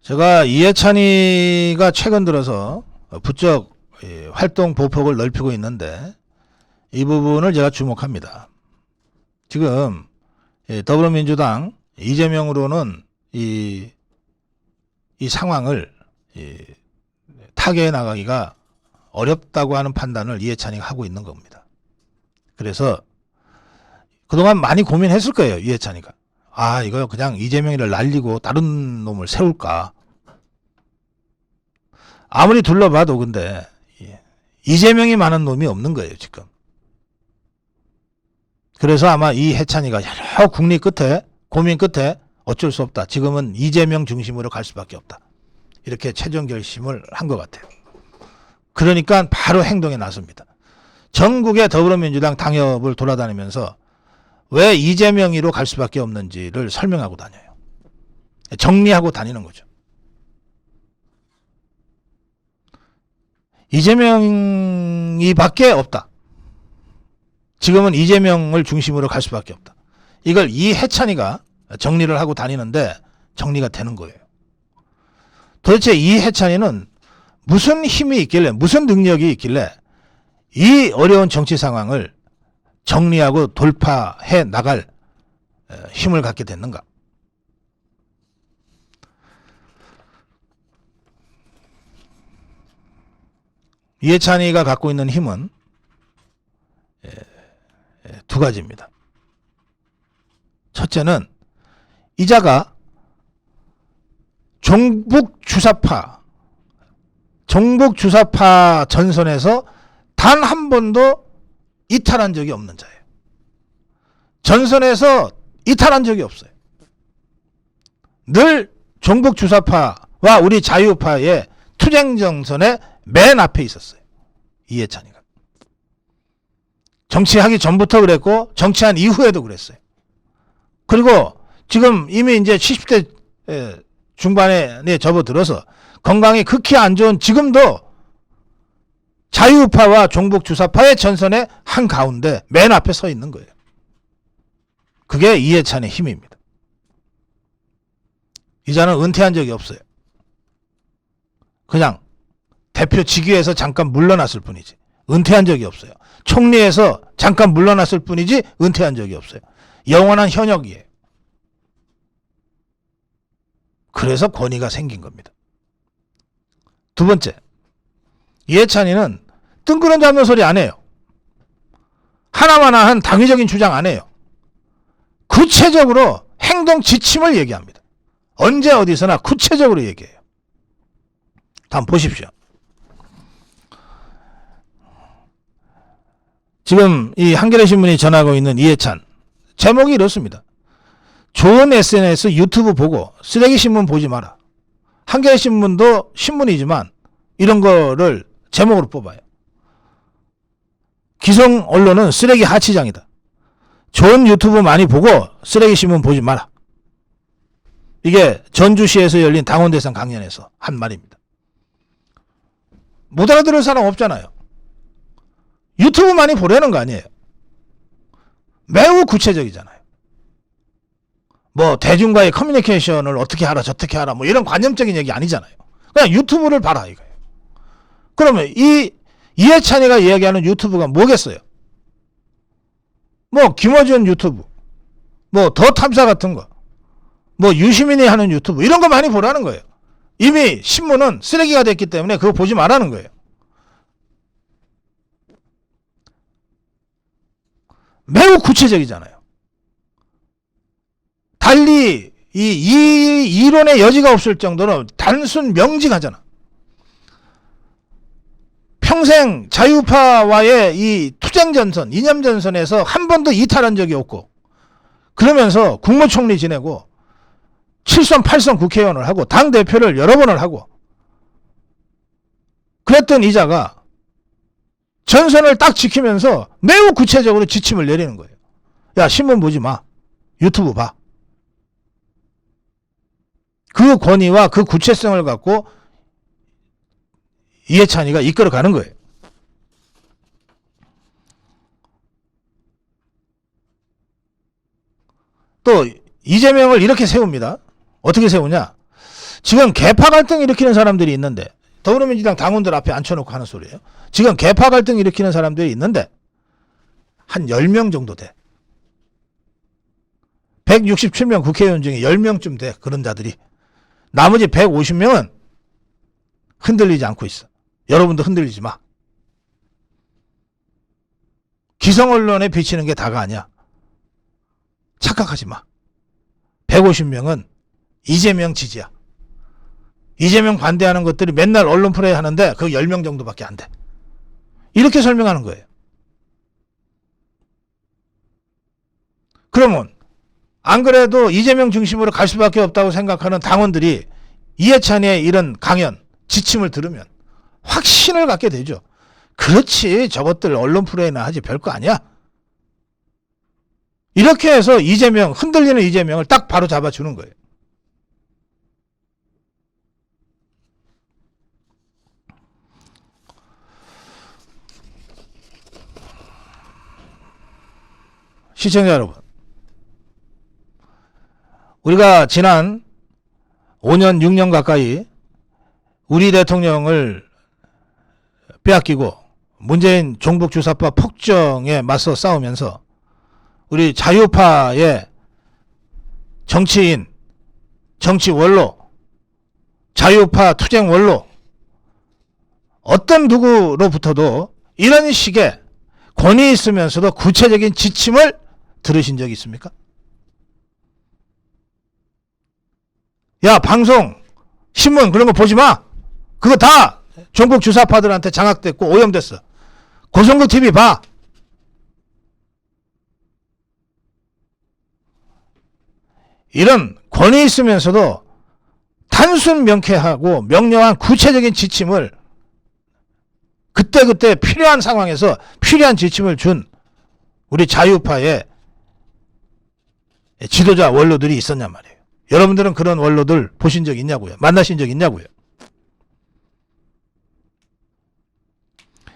제가 이해찬이가 최근 들어서 부쩍 활동 보폭을 넓히고 있는데 이 부분을 제가 주목합니다. 지금 더불어민주당 이재명으로는 이 상황을 타개해 나가기가 어렵다고 하는 판단을 이해찬이가 하고 있는 겁니다. 그래서 그동안 많이 고민했을 거예요. 이해찬이가. 이거 그냥 이재명이를 날리고 다른 놈을 세울까. 아무리 둘러봐도 근데 이재명이 많은 놈이 없는 거예요. 지금. 그래서 아마 이 해찬이가 여러 국리 끝에 고민 끝에 어쩔 수 없다. 지금은 이재명 중심으로 갈 수밖에 없다. 이렇게 최종 결심을 한 것 같아요. 그러니까 바로 행동에 나섭니다. 전국의 더불어민주당 당협을 돌아다니면서 왜 이재명이로 갈 수밖에 없는지를 설명하고 다녀요. 정리하고 다니는 거죠. 이재명이 밖에 없다. 지금은 이재명을 중심으로 갈 수밖에 없다. 이걸 이해찬이가 정리를 하고 다니는데 정리가 되는 거예요. 도대체 이해찬이는 무슨 힘이 있길래, 무슨 능력이 있길래 이 어려운 정치 상황을 정리하고 돌파해 나갈 힘을 갖게 됐는가? 이해찬이가 갖고 있는 힘은 두 가지입니다. 첫째는 이자가 종북주사파 전선에서 단 한 번도 이탈한 적이 없는 자예요. 전선에서 이탈한 적이 없어요. 늘 종북주사파와 우리 자유파의 투쟁전선에 맨 앞에 있었어요. 이해찬이가. 정치하기 전부터 그랬고 정치한 이후에도 그랬어요. 그리고 지금 이미 이제 70대 중반에 접어들어서 건강이 극히 안 좋은 지금도 자유파와 종북주사파의 전선의 한가운데 맨 앞에 서 있는 거예요. 그게 이해찬의 힘입니다. 이자는 은퇴한 적이 없어요. 그냥 대표 직위에서 잠깐 물러났을 뿐이지 은퇴한 적이 없어요. 총리에서 잠깐 물러났을 뿐이지 은퇴한 적이 없어요. 영원한 현역이에요. 그래서 권위가 생긴 겁니다. 두 번째, 이해찬이는 뜬구름 잡는 소리 안 해요. 하나마나한 당위적인 주장 안 해요. 구체적으로 행동 지침을 얘기합니다. 언제 어디서나 구체적으로 얘기해요. 다음 보십시오. 지금 이 한겨레 신문이 전하고 있는 이해찬 제목이 이렇습니다. 좋은 SNS 유튜브 보고 쓰레기 신문 보지 마라. 한겨레 신문도 신문이지만 이런 거를 제목으로 뽑아요. 기성 언론은 쓰레기 하치장이다. 좋은 유튜브 많이 보고 쓰레기 신문 보지 마라. 이게 전주시에서 열린 당원대상 강연에서 한 말입니다. 못 알아들을 사람 없잖아요. 유튜브 많이 보라는 거 아니에요. 매우 구체적이잖아요. 뭐 대중과의 커뮤니케이션을 어떻게 하라 저떻게 하라 뭐 이런 관념적인 얘기 아니잖아요. 그냥 유튜브를 봐라 이거예요. 그러면 이 이해찬이가 이야기하는 유튜브가 뭐겠어요? 뭐 김어준 유튜브, 뭐 더 탐사 같은 거, 뭐 유시민이 하는 유튜브 이런 거 많이 보라는 거예요. 이미 신문은 쓰레기가 됐기 때문에 그거 보지 말라는 거예요. 매우 구체적이잖아요. 달리 이 이론의 여지가 없을 정도로 단순 명징하잖아. 평생 자유파와의 이 투쟁전선, 이념전선에서 한 번도 이탈한 적이 없고 그러면서 국무총리 지내고 7선 8선 국회의원을 하고 당대표를 여러 번을 하고 그랬던 이자가 전선을 딱 지키면서 매우 구체적으로 지침을 내리는 거예요. 야, 신문 보지 마. 유튜브 봐. 그 권위와 그 구체성을 갖고 이해찬이가 이끌어가는 거예요. 또 이재명을 이렇게 세웁니다. 어떻게 세우냐? 지금 계파 갈등 일으키는 사람들이 있는데, 더불어민주당 당원들 앞에 앉혀놓고 하는 소리예요. 지금 계파 갈등 일으키는 사람들이 있는데 한 10명 정도 돼. 167명 국회의원 중에 10명쯤 돼. 그런 자들이. 나머지 150명은 흔들리지 않고 있어. 여러분도 흔들리지 마. 기성 언론에 비치는 게 다가 아니야. 착각하지 마. 150명은 이재명 지지야. 이재명 반대하는 것들이 맨날 언론 플레이 하는데 그 10명 정도밖에 안 돼. 이렇게 설명하는 거예요. 그러면 안 그래도 이재명 중심으로 갈 수밖에 없다고 생각하는 당원들이 이해찬의 이런 강연, 지침을 들으면 확신을 갖게 되죠. 그렇지, 저것들 언론 플레이나 하지 별거 아니야. 이렇게 해서 이재명, 흔들리는 이재명을 딱 바로 잡아주는 거예요. 시청자 여러분, 우리가 지난 5년, 6년 가까이 우리 대통령을 빼앗기고 문재인 종북주사파 폭정에 맞서 싸우면서 우리 자유파의 정치인, 정치 원로, 자유파 투쟁 원로, 어떤 누구로부터도 이런 식의 권위 있으면서도 구체적인 지침을 들으신 적이 있습니까? 야, 방송, 신문 그런 거 보지 마. 그거 다 종북 주사파들한테 장악됐고 오염됐어. 고성국 TV 봐. 이런 권위 있으면서도 단순 명쾌하고 명료한 구체적인 지침을 그때그때 필요한 상황에서 필요한 지침을 준 우리 자유파의 지도자 원로들이 있었냔 말이에요. 여러분들은 그런 원로들 보신 적 있냐고요? 만나신 적 있냐고요?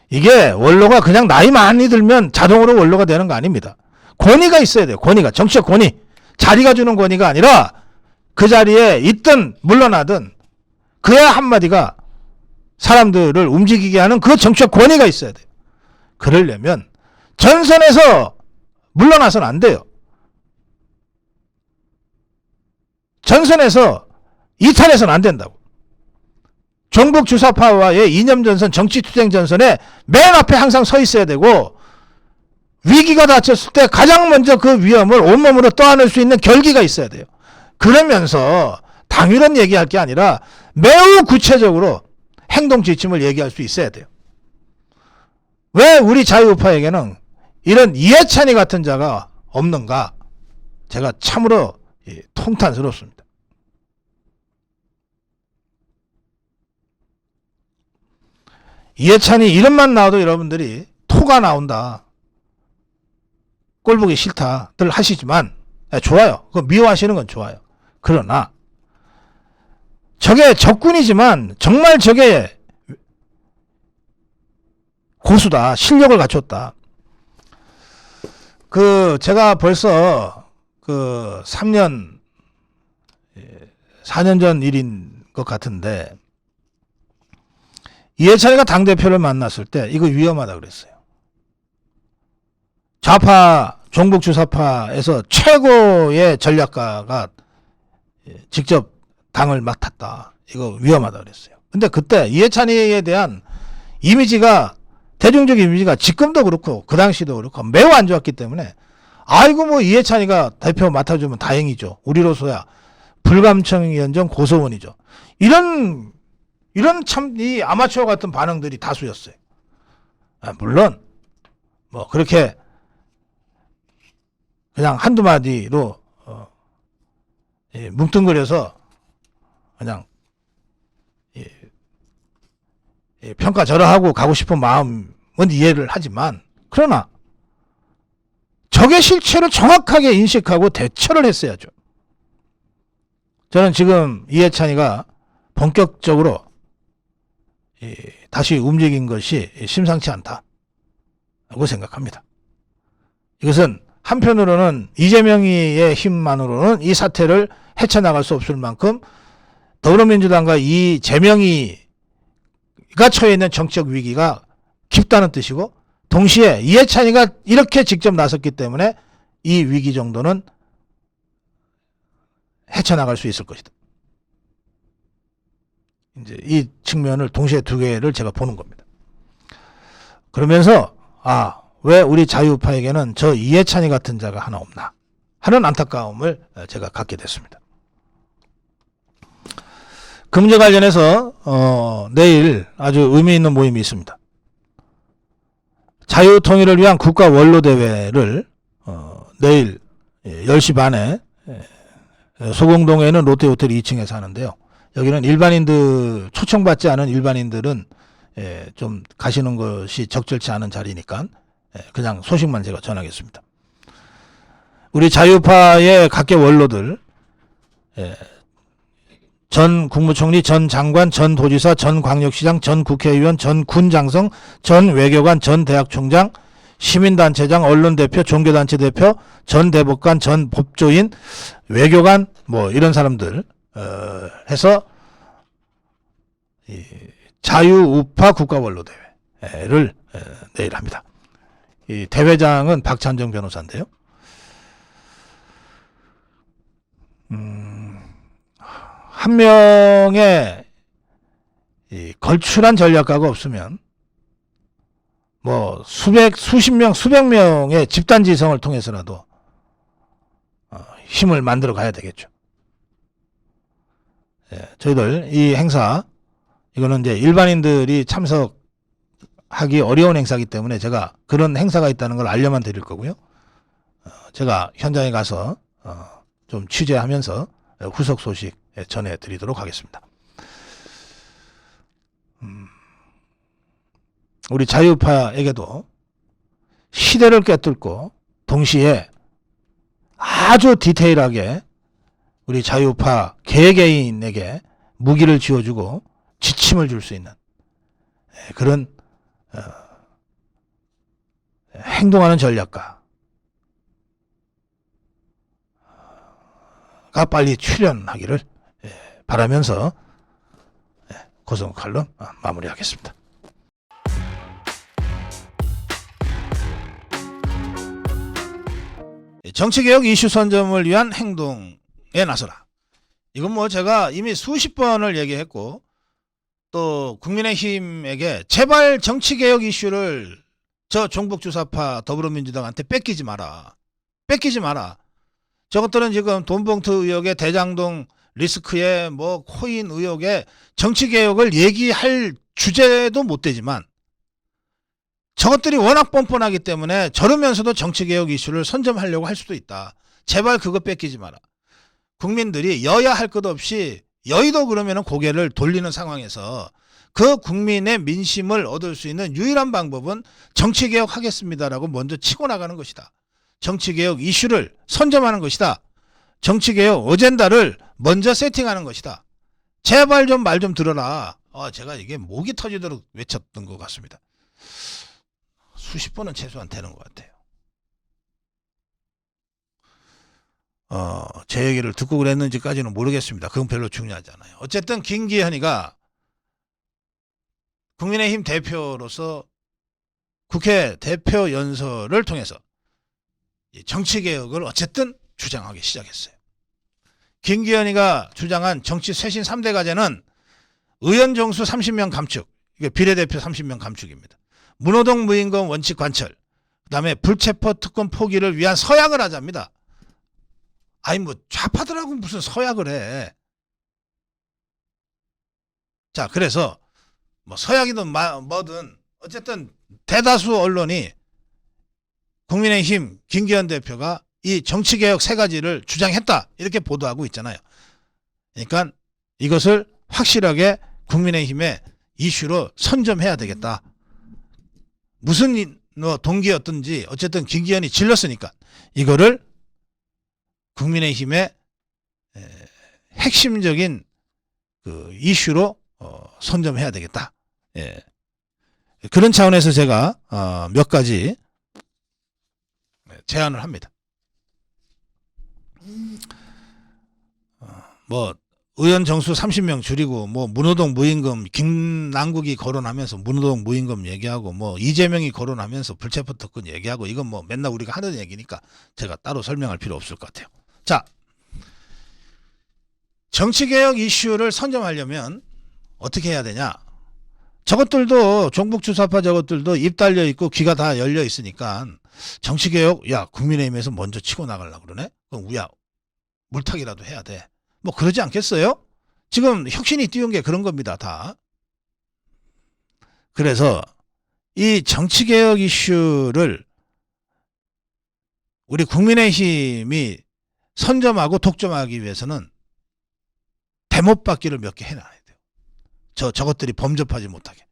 이게 원로가 그냥 나이 많이 들면 자동으로 원로가 되는 거 아닙니다. 권위가 있어야 돼요. 권위가. 정치적 권위. 자리가 주는 권위가 아니라 그 자리에 있든 물러나든 그의 한마디가 사람들을 움직이게 하는 그 정치적 권위가 있어야 돼요. 그러려면 전선에서 물러나서는 안 돼요. 전선에서 이탈해서는 안 된다고. 종북 주사파와의 이념전선, 정치투쟁 전선에 맨 앞에 항상 서 있어야 되고, 위기가 닥쳤을 때 가장 먼저 그 위험을 온몸으로 떠안을 수 있는 결기가 있어야 돼요. 그러면서 당위론 얘기할 게 아니라 매우 구체적으로 행동 지침을 얘기할 수 있어야 돼요. 왜 우리 자유우파에게는 이런 이해찬이 같은 자가 없는가? 제가 참으로 통탄스럽습니다. 이해찬이 이름만 나와도 여러분들이 토가 나온다, 꼴보기 싫다들 하시지만 좋아요. 그거 미워하시는 건 좋아요. 그러나 저게 적군이지만 정말 저게 고수다, 실력을 갖췄다. 제가 벌써 3년 4년 전 일인 것 같은데, 이해찬이가 당대표를 만났을 때 이거 위험하다 그랬어요. 좌파, 종북주사파에서 최고의 전략가가 직접 당을 맡았다. 이거 위험하다 그랬어요. 근데 그때 이해찬이에 대한 이미지가, 대중적 이미지가 지금도 그렇고 그 당시도 그렇고 매우 안 좋았기 때문에, 아이고 뭐 이해찬이가 대표 맡아주면 다행이죠. 우리로서야 불감청위원장 고소원이죠. 이런 참 이 아마추어 같은 반응들이 다수였어요. 물론 뭐 그렇게 그냥 한두 마디로 뭉뚱그려서 그냥 평가절하하고 가고 싶은 마음은 이해를 하지만, 그러나 적의 실체를 정확하게 인식하고 대처를 했어야죠. 저는 지금 이해찬이가 본격적으로 다시 움직인 것이 심상치 않다고 생각합니다. 이것은 한편으로는 이재명의 힘만으로는 이 사태를 헤쳐나갈 수 없을 만큼 더불어민주당과 이재명이가 처해 있는 정치적 위기가 깊다는 뜻이고, 동시에 이해찬이가 이렇게 직접 나섰기 때문에 이 위기 정도는 헤쳐나갈 수 있을 것이다. 이제 이 측면을 동시에 두 개를 제가 보는 겁니다. 그러면서 왜 우리 자유파에게는 저 이해찬이 같은 자가 하나 없나 하는 안타까움을 제가 갖게 됐습니다. 그 문제 관련해서 내일 아주 의미 있는 모임이 있습니다. 자유통일을 위한 국가 원로대회를 내일 10시 반에 소공동에 있는 롯데호텔 2층에서 하는데요. 여기는 일반인들, 초청받지 않은 일반인들은 좀 가시는 것이 적절치 않은 자리니까 그냥 소식만 제가 전하겠습니다. 우리 자유파의 각계 원로들, 전 국무총리, 전 장관, 전 도지사, 전 광역시장, 전 국회의원, 전 군장성, 전 외교관, 전 대학총장, 시민단체장, 언론대표, 종교단체 대표, 전 대법관, 전 법조인, 외교관, 뭐 이런 사람들 해서 자유우파 국가원로대회를 내일 합니다. 이 대회장은 박찬정 변호사인데요. 한 명의 이 걸출한 전략가가 없으면 뭐 수십 명, 수백 명의 집단 지성을 통해서라도 힘을 만들어 가야 되겠죠. 저희들 이 행사, 이거는 이제 일반인들이 참석하기 어려운 행사이기 때문에 제가 그런 행사가 있다는 걸 알려만 드릴 거고요. 제가 현장에 가서 좀 취재하면서 후속 소식 전해드리도록 하겠습니다. 우리 자유파에게도 시대를 꿰뚫고 동시에 아주 디테일하게 우리 자유파 개개인에게 무기를 쥐어주고 지침을 줄 수 있는 그런 행동하는 전략가가 빨리 출연하기를 바라면서 고성 칼럼 마무리하겠습니다. 정치개혁 이슈 선점을 위한 행동에 나서라. 이건 뭐 제가 이미 수십 번을 얘기했고, 또 국민의힘에게 제발 정치개혁 이슈를 저 종북주사파 더불어민주당한테 뺏기지 마라. 뺏기지 마라. 저것들은 지금 돈봉투 의혹에 대장동 리스크에 뭐 코인 의혹에 정치개혁을 얘기할 주제도 못 되지만 저것들이 워낙 뻔뻔하기 때문에 저러면서도 정치개혁 이슈를 선점하려고 할 수도 있다. 제발 그거 뺏기지 마라. 국민들이 여야 할 것 없이 여의도 그러면 고개를 돌리는 상황에서 그 국민의 민심을 얻을 수 있는 유일한 방법은 정치개혁 하겠습니다라고 먼저 치고 나가는 것이다. 정치개혁 이슈를 선점하는 것이다. 정치개혁 어젠다를 먼저 세팅하는 것이다. 제발 좀 말 좀 들어라. 제가 이게 목이 터지도록 외쳤던 것 같습니다. 수십 번은 최소한 되는 것 같아요. 제 얘기를 듣고 그랬는지까지는 모르겠습니다. 그건 별로 중요하지 않아요. 어쨌든 김기현이가 국민의힘 대표로서 국회 대표 연설을 통해서 정치개혁을 어쨌든 주장하기 시작했어요. 김기현이가 주장한 정치 쇄신 3대 과제는 의원 정수 30명 감축, 이게 비례대표 30명 감축입니다. 문호동 무임금 원칙 관철, 그 다음에 불체포 특권 포기를 위한 서약을 하자입니다. 아니 뭐 좌파들하고 무슨 서약을 해. 자, 그래서 뭐 서약이든 뭐든 어쨌든 대다수 언론이 국민의힘 김기현 대표가 이 정치개혁 세 가지를 주장했다 이렇게 보도하고 있잖아요. 그러니까 이것을 확실하게 국민의힘의 이슈로 선점해야 되겠다. 무슨 동기였든지 어쨌든 김기현이 질렀으니까 이거를 국민의힘의 핵심적인 그 이슈로 선점해야 되겠다. 그런 차원에서 제가 몇 가지 제안을 합니다. 뭐 의원 정수 30명 줄이고 뭐 문호동 무임금 김남국이 거론하면서 문호동 무임금 얘기하고 뭐 이재명이 거론하면서 불체포 특권 얘기하고 이건 뭐 맨날 우리가 하는 얘기니까 제가 따로 설명할 필요 없을 것 같아요. 자, 정치개혁 이슈를 선점하려면 어떻게 해야 되냐? 저것들도 종북주사파 저것들도 입 달려 있고 귀가 다 열려 있으니까 정치개혁 야 국민의힘에서 먼저 치고 나가려고 그러네? 그럼 우야 물타기라도 해야 돼. 뭐 그러지 않겠어요? 지금 혁신이 띄운 게 그런 겁니다. 다. 그래서 이 정치개혁 이슈를 우리 국민의힘이 선점하고 독점하기 위해서는 대못받기를 몇 개 해놔야 돼요. 저것들이 범접하지 못하게.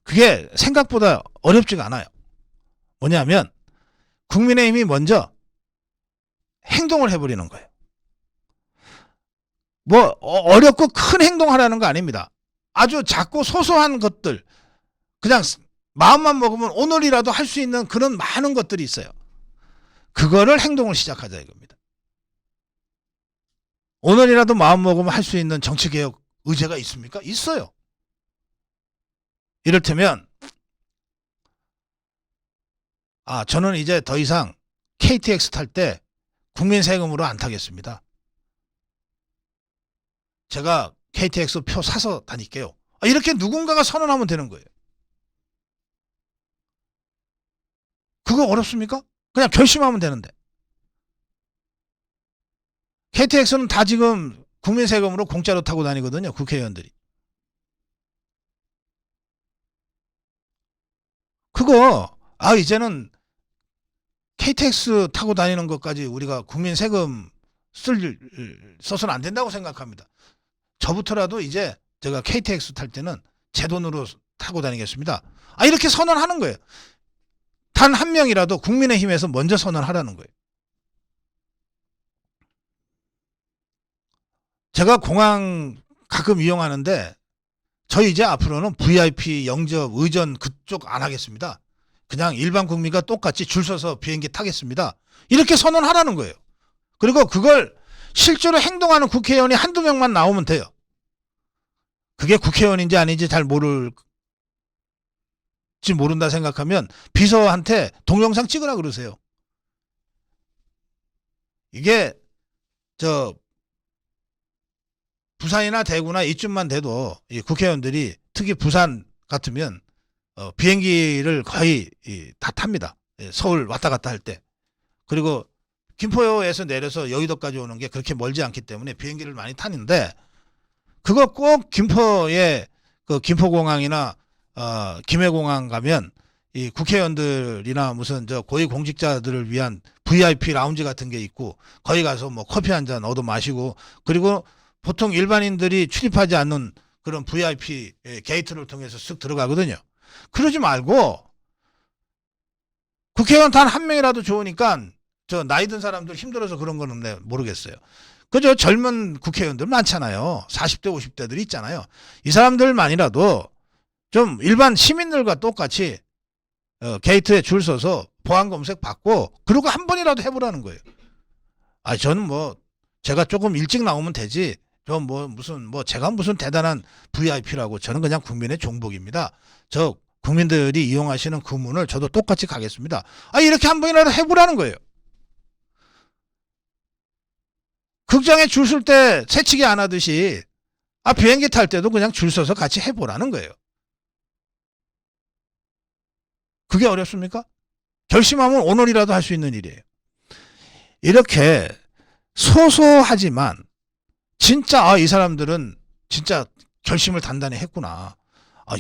그게 생각보다 어렵지가 않아요. 뭐냐면 국민의힘이 먼저 행동을 해버리는 거예요. 뭐 어렵고 큰 행동하라는 거 아닙니다. 아주 작고 소소한 것들 그냥 마음만 먹으면 오늘이라도 할 수 있는 그런 많은 것들이 있어요. 그거를 행동을 시작하자 이겁니다. 오늘이라도 마음 먹으면 할 수 있는 정치개혁 의제가 있습니까? 있어요. 이를테면 저는 이제 더 이상 KTX 탈 때 국민 세금으로 안 타겠습니다. 제가 KTX 표 사서 다닐게요. 이렇게 누군가가 선언하면 되는 거예요. 그거 어렵습니까? 그냥 결심하면 되는데. KTX는 다 지금 국민 세금으로 공짜로 타고 다니거든요. 국회의원들이. 그거 이제는 KTX 타고 다니는 것까지 우리가 국민 세금 써서는 안 된다고 생각합니다. 저부터라도 이제 제가 KTX 탈 때는 제 돈으로 타고 다니겠습니다. 이렇게 선언하는 거예요. 단 한 명이라도 국민의힘에서 먼저 선언하라는 거예요. 제가 공항 가끔 이용하는데 저희 이제 앞으로는 VIP 영접 의전 그쪽 안 하겠습니다. 그냥 일반 국민과 똑같이 줄 서서 비행기 타겠습니다. 이렇게 선언하라는 거예요. 그리고 그걸 실제로 행동하는 국회의원이 한두 명만 나오면 돼요. 그게 국회의원인지 아닌지 잘 모른다 생각하면 비서한테 동영상 찍으라 그러세요. 이게 부산이나 대구나 이쯤만 돼도 이 국회의원들이 특히 부산 같으면 비행기를 거의 다 탑니다. 서울 왔다 갔다 할 때. 그리고 김포에서 내려서 여의도까지 오는 게 그렇게 멀지 않기 때문에 비행기를 많이 타는데 그거 꼭 김포에 김포공항이나 김해공항 가면 이 국회의원들이나 무슨 고위공직자들을 위한 VIP 라운지 같은 게 있고 거기 가서 뭐 커피 한 잔 얻어 마시고 그리고 보통 일반인들이 출입하지 않는 그런 VIP 게이트를 통해서 쓱 들어가거든요. 그러지 말고 국회의원 단 한 명이라도 좋으니까 나이 든 사람들 힘들어서 그런 거는 모르겠어요. 그저 젊은 국회의원들 많잖아요. 40대 50대들이 있잖아요. 이 사람들만이라도 좀 일반 시민들과 똑같이 게이트에 줄 서서 보안 검색 받고 그리고 한 번이라도 해보라는 거예요. 저는 제가 조금 일찍 나오면 되지. 제가 무슨 대단한 VIP라고 저는 그냥 국민의 종복입니다. 국민들이 이용하시는 그 문을 저도 똑같이 가겠습니다. 이렇게 한 번이라도 해보라는 거예요. 극장에 줄 쓸 때 새치기 안 하듯이 비행기 탈 때도 그냥 줄 서서 같이 해보라는 거예요. 그게 어렵습니까? 결심하면 오늘이라도 할 수 있는 일이에요. 이렇게 소소하지만 진짜 이 사람들은 진짜 결심을 단단히 했구나.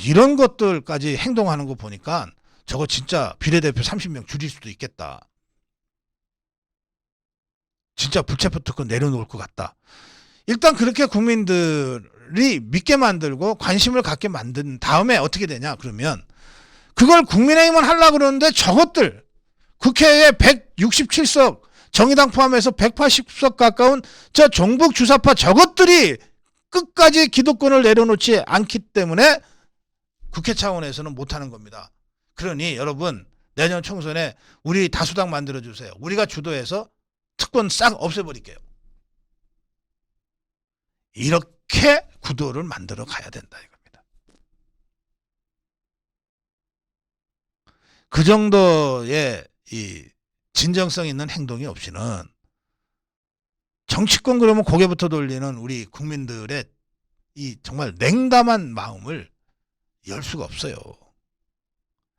이런 것들까지 행동하는 거 보니까 저거 진짜 비례대표 30명 줄일 수도 있겠다. 진짜 불체포 특권 내려놓을 것 같다. 일단 그렇게 국민들이 믿게 만들고 관심을 갖게 만든 다음에 어떻게 되냐 그러면 그걸 국민의힘은 하려고 그러는데 저것들 국회에 167석 정의당 포함해서 180석 가까운 종북 주사파 저것들이 끝까지 기득권을 내려놓지 않기 때문에 국회 차원에서는 못하는 겁니다. 그러니 여러분 내년 총선에 우리 다수당 만들어주세요. 우리가 주도해서 특권 싹 없애버릴게요. 이렇게 구도를 만들어 가야 된다 이겁니다. 그 정도의 이 진정성 있는 행동이 없이는 정치권 그러면 고개부터 돌리는 우리 국민들의 이 정말 냉담한 마음을 열 수가 없어요.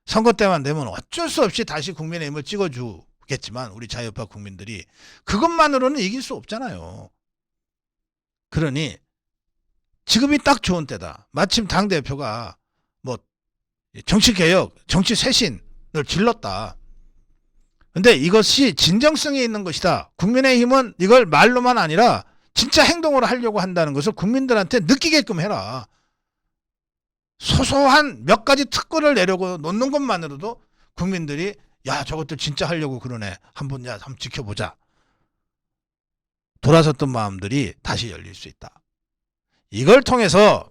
선거 때만 되면 어쩔 수 없이 다시 국민의힘을 찍어주겠지만 우리 자유파 국민들이 그것만으로는 이길 수 없잖아요. 그러니 지금이 딱 좋은 때다. 마침 당대표가 뭐 정치개혁, 정치쇄신을 질렀다. 근데 이것이 진정성이 있는 것이다. 국민의힘은 이걸 말로만 아니라 진짜 행동으로 하려고 한다는 것을 국민들한테 느끼게끔 해라. 소소한 몇 가지 특권을 내려고 놓는 것만으로도 국민들이 야 저것들 진짜 하려고 그러네. 한번 지켜보자. 돌아섰던 마음들이 다시 열릴 수 있다. 이걸 통해서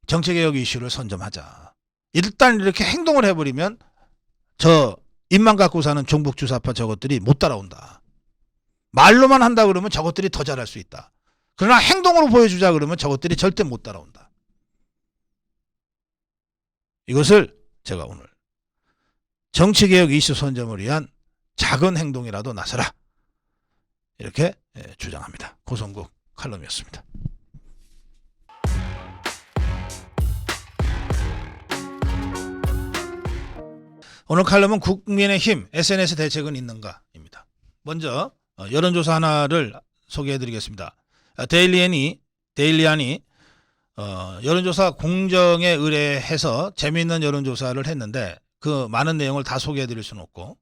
정치개혁 이슈를 선점하자. 일단 이렇게 행동을 해버리면 저 입만 갖고 사는 종북주사파 저것들이 못 따라온다. 말로만 한다 그러면 저것들이 더 잘할 수 있다. 그러나 행동으로 보여주자 그러면 저것들이 절대 못 따라온다. 이것을 제가 오늘 정치개혁 이슈 선점을 위한 작은 행동이라도 나서라. 이렇게 주장합니다. 고성국 칼럼이었습니다. 오늘 칼럼은 국민의힘 SNS 대책은 있는가입니다. 먼저 여론조사 하나를 소개해드리겠습니다. 데일리안이 여론조사 공정에 의뢰해서 재미있는 여론조사를 했는데 그 많은 내용을 다 소개해드릴 수는 없고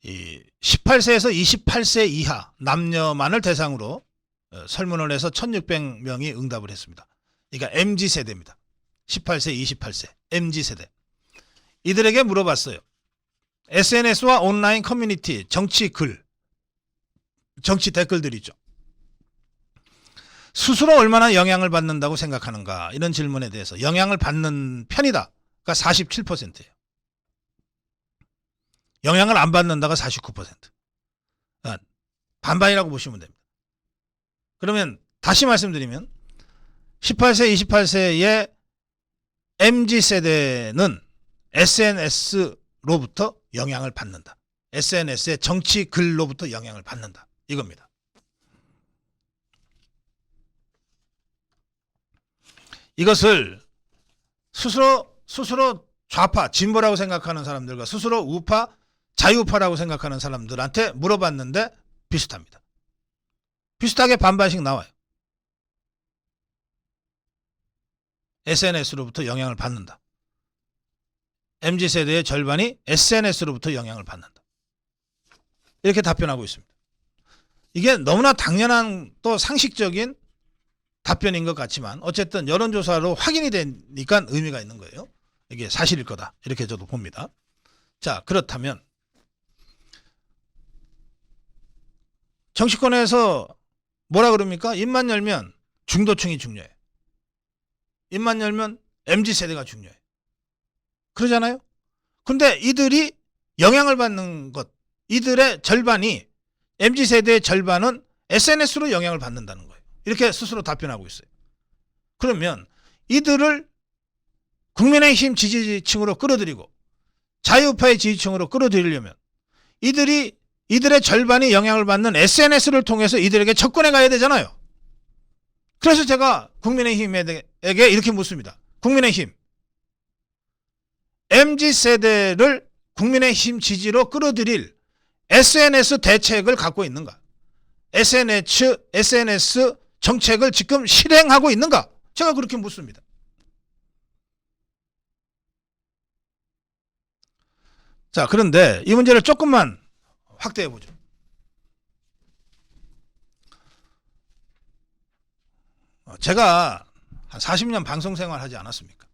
이 18세에서 28세 이하 남녀만을 대상으로 설문을 해서 1600명이 응답을 했습니다. 그러니까 MZ세대입니다. 18세, 28세, MZ세대. 이들에게 물어봤어요. SNS와 온라인 커뮤니티, 정치 글, 정치 댓글들이죠. 스스로 얼마나 영향을 받는다고 생각하는가 이런 질문에 대해서 영향을 받는 편이다. 가 47%예요. 영향을 안 받는다가 49%. 그러니까 반반이라고 보시면 됩니다. 그러면 다시 말씀드리면 18세, 28세의 MZ세대는 SNS로부터 영향을 받는다. SNS의 정치 글로부터 영향을 받는다. 이겁니다. 이것을 스스로 좌파, 진보라고 생각하는 사람들과 스스로 우파, 자유파라고 생각하는 사람들한테 물어봤는데 비슷합니다. 비슷하게 반반씩 나와요. SNS로부터 영향을 받는다. MZ세대의 절반이 SNS로부터 영향을 받는다. 이렇게 답변하고 있습니다. 이게 너무나 당연한 또 상식적인 답변인 것 같지만 어쨌든 여론조사로 확인이 되니까 의미가 있는 거예요. 이게 사실일 거다. 이렇게 저도 봅니다. 자, 그렇다면 정치권에서 뭐라 그럽니까? 입만 열면 중도층이 중요해. 입만 열면 MZ세대가 중요해. 그러잖아요? 근데 이들이 영향을 받는 것, 이들의 절반이, MZ세대의 절반은 SNS로 영향을 받는다는 거예요. 이렇게 스스로 답변하고 있어요. 그러면 이들을 국민의힘 지지층으로 끌어들이고 자유파의 지지층으로 끌어들이려면 이들의 절반이 영향을 받는 SNS를 통해서 이들에게 접근해 가야 되잖아요. 그래서 제가 국민의힘에게 이렇게 묻습니다. 국민의힘, MZ세대를 국민의힘 지지로 끌어들일 SNS 대책을 갖고 있는가? SNS 정책을 지금 실행하고 있는가? 제가 그렇게 묻습니다. 자, 그런데 이 문제를 조금만 확대해 보죠. 제가 한 40년 방송 생활 하지 않았습니까?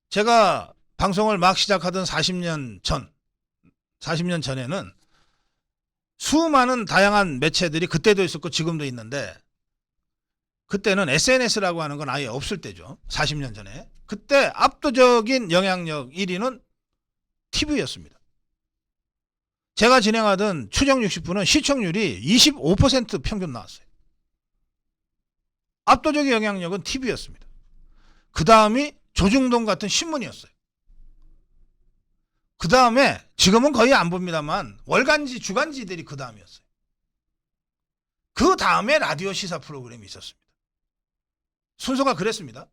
제가 방송을 막 시작하던 40년 전에는 수많은 다양한 매체들이 그때도 있었고 지금도 있는데 그때는 SNS라고 하는 건 아예 없을 때죠. 40년 전에. 그때 압도적인 영향력 1위는 TV였습니다. 제가 진행하던 추정 60분은 시청률이 25% 평균 나왔어요. 압도적인 영향력은 TV였습니다. 그 다음이 조중동 같은 신문이었어요. 그 다음에 지금은 거의 안 봅니다만 월간지, 주간지들이 그 다음이었어요. 그 다음에 라디오 시사 프로그램이 있었습니다. 순서가 그랬습니다.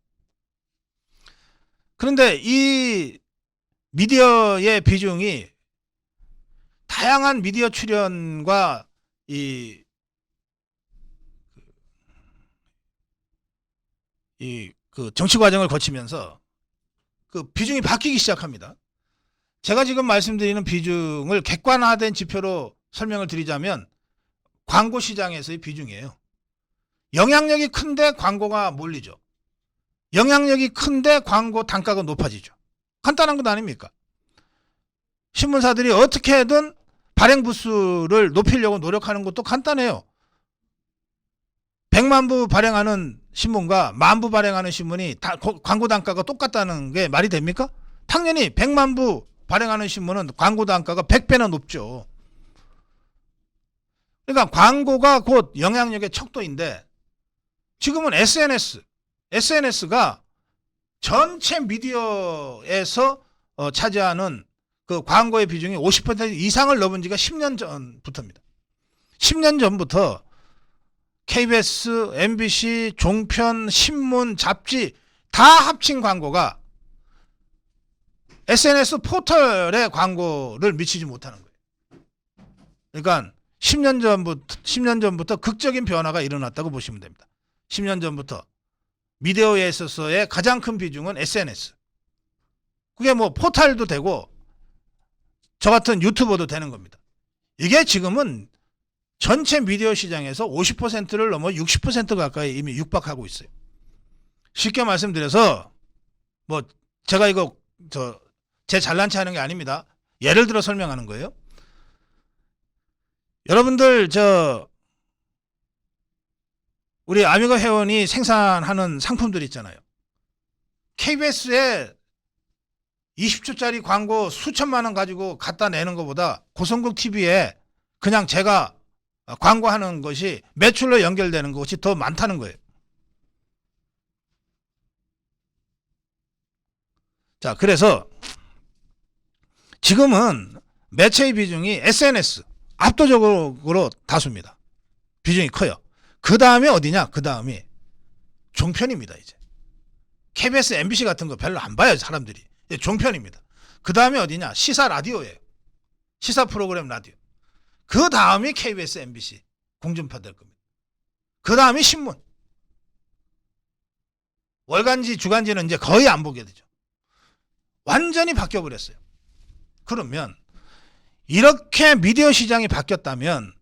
그런데 이 미디어의 비중이 다양한 미디어 출연과 그 정치 과정을 거치면서 그 비중이 바뀌기 시작합니다. 제가 지금 말씀드리는 비중을 객관화된 지표로 설명을 드리자면 광고 시장에서의 비중이에요. 영향력이 큰데 광고가 몰리죠. 영향력이 큰데 광고 단가가 높아지죠. 간단한 것 아닙니까? 신문사들이 어떻게든 발행 부수를 높이려고 노력하는 것도 간단해요. 100만 부 발행하는 신문과 10,000부 발행하는 신문이 다 광고 단가가 똑같다는 게 말이 됩니까? 당연히 100만 부 발행하는 신문은 광고 단가가 100배나 높죠. 그러니까 광고가 곧 영향력의 척도인데 지금은 SNS가 전체 미디어에서 차지하는 그 광고의 비중이 50% 이상을 넘은 지가 10년 전부터입니다. 10년 전부터 KBS, MBC, 종편, 신문, 잡지 다 합친 광고가 SNS 포털에 광고를 미치지 못하는 거예요. 그러니까 10년 전부터 극적인 변화가 일어났다고 보시면 됩니다. 10년 전부터 미디어에 있어서의 가장 큰 비중은 SNS. 그게 뭐 포털도 되고 저 같은 유튜버도 되는 겁니다. 이게 지금은 전체 미디어 시장에서 50%를 넘어 60% 가까이 이미 육박하고 있어요. 쉽게 말씀드려서 뭐 제가 이거 제 잘난 체 하는 게 아닙니다. 예를 들어 설명하는 거예요. 여러분들 우리 아미거 회원이 생산하는 상품들 있잖아요. KBS에 20초짜리 광고 수천만 원 가지고 갖다 내는 것보다 고성국 TV에 그냥 제가 광고하는 것이 매출로 연결되는 것이 더 많다는 거예요. 자, 그래서 지금은 매체의 비중이 SNS 압도적으로 다수입니다. 비중이 커요. 그 다음에 어디냐? 그 다음이 종편입니다. 이제 KBS, MBC 같은 거 별로 안 봐요 사람들이. 종편입니다. 그 다음에 어디냐? 시사 라디오예요. 시사 프로그램 라디오. 그 다음이 KBS, MBC 공중파 될 겁니다. 그 다음이 신문. 월간지, 주간지는 이제 거의 안 보게 되죠. 완전히 바뀌어 버렸어요. 그러면 이렇게 미디어 시장이 바뀌었다면